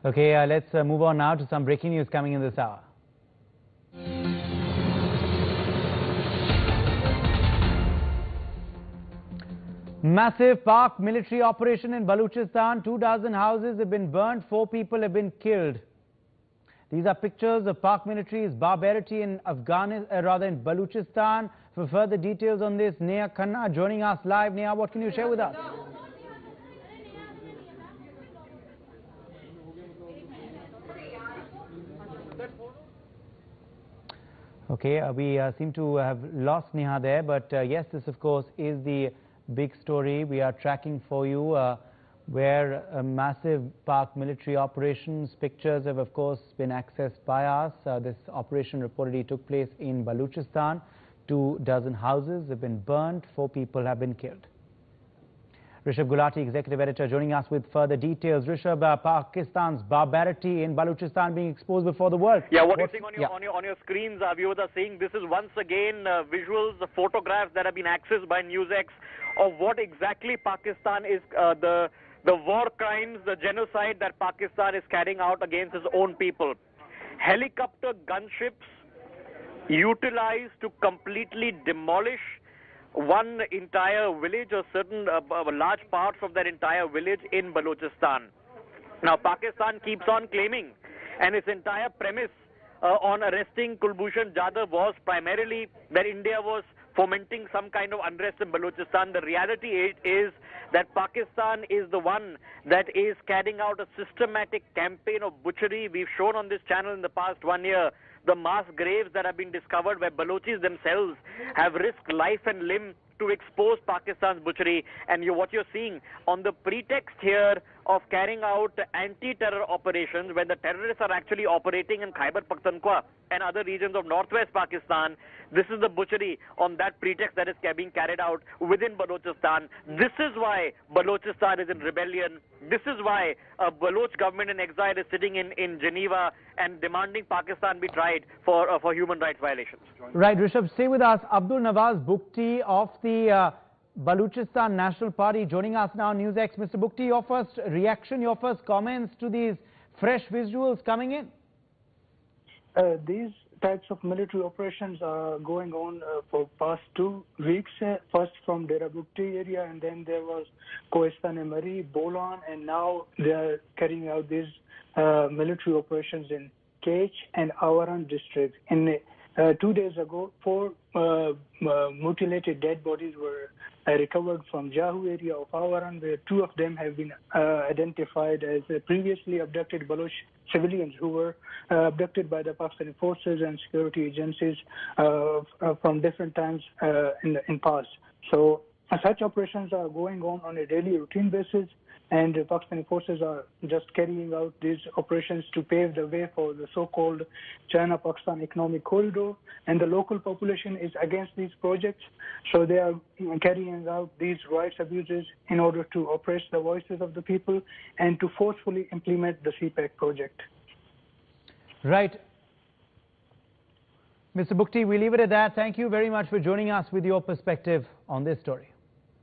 Okay, let's move on now to some breaking news coming in this hour. Massive Pak military operation in Balochistan. 24 houses have been burnt, 4 people have been killed. These are pictures of Pak military's barbarity in in Balochistan. For further details on this, Neha Khanna joining us live. Neha, what can you share with us? Okay, we seem to have lost Neha there, but yes, this of course is the big story we are tracking for you, where a massive Pak military operations pictures have of course been accessed by us. This operation reportedly took place in Balochistan. 24 houses have been burnt, 4 people have been killed. Rishabh Gulati, Executive Editor, joining us with further details. Rishabh, Pakistan's barbarity in Balochistan being exposed before the world. Yeah, what you're seeing on your screens, our viewers are seeing, this is once again visuals, the photographs that have been accessed by NewsX of what exactly Pakistan is, the war crimes, the genocide that Pakistan is carrying out against its own people. Helicopter gunships utilized to completely demolish one entire village or certain large parts of that entire village in Balochistan. Now, Pakistan keeps on claiming, and its entire premise on arresting Kulbhushan Jadhav was primarily that India was fomenting some kind of unrest in Balochistan. The reality is that Pakistan is the one that is carrying out a systematic campaign of butchery. We've shown on this channel in the past 1 year the mass graves that have been discovered where Balochis themselves have risked life and limb to expose Pakistan's butchery. And what you're seeing on the pretext here of carrying out anti-terror operations when the terrorists are actually operating in Khyber Pakhtunkhwa and other regions of northwest Pakistan, this is the butchery on that pretext that is being carried out within Balochistan. This is why Balochistan is in rebellion. This is why a Baloch government in exile is sitting in Geneva and demanding Pakistan be tried for human rights violations. Right, Rishabh, stay with us. Abdul Nawaz Bugti of the Balochistan National Party joining us now on NewsX. Mr. Bugti, your first reaction, your first comments to these fresh visuals coming in? These types of military operations are going on for past 2 weeks. First from Dera Bugti area, and then there was Kohistan-e-Mari, Bolan, and now they are carrying out these military operations in Kech and Awaran districts. In 2 days ago, 4 mutilated dead bodies were recovered from Jahu area of Awaran, where 2 of them have been identified as previously abducted Baloch civilians who were abducted by the Pakistani forces and security agencies from different times in past. So such operations are going on a daily routine basis, and the Pakistani forces are just carrying out these operations to pave the way for the so-called China-Pakistan Economic Corridor, and the local population is against these projects, so they are carrying out these rights abuses in order to oppress the voices of the people and to forcefully implement the CPEC project. Right. Mr. Bugti, we leave it at that. Thank you very much for joining us with your perspective on this story.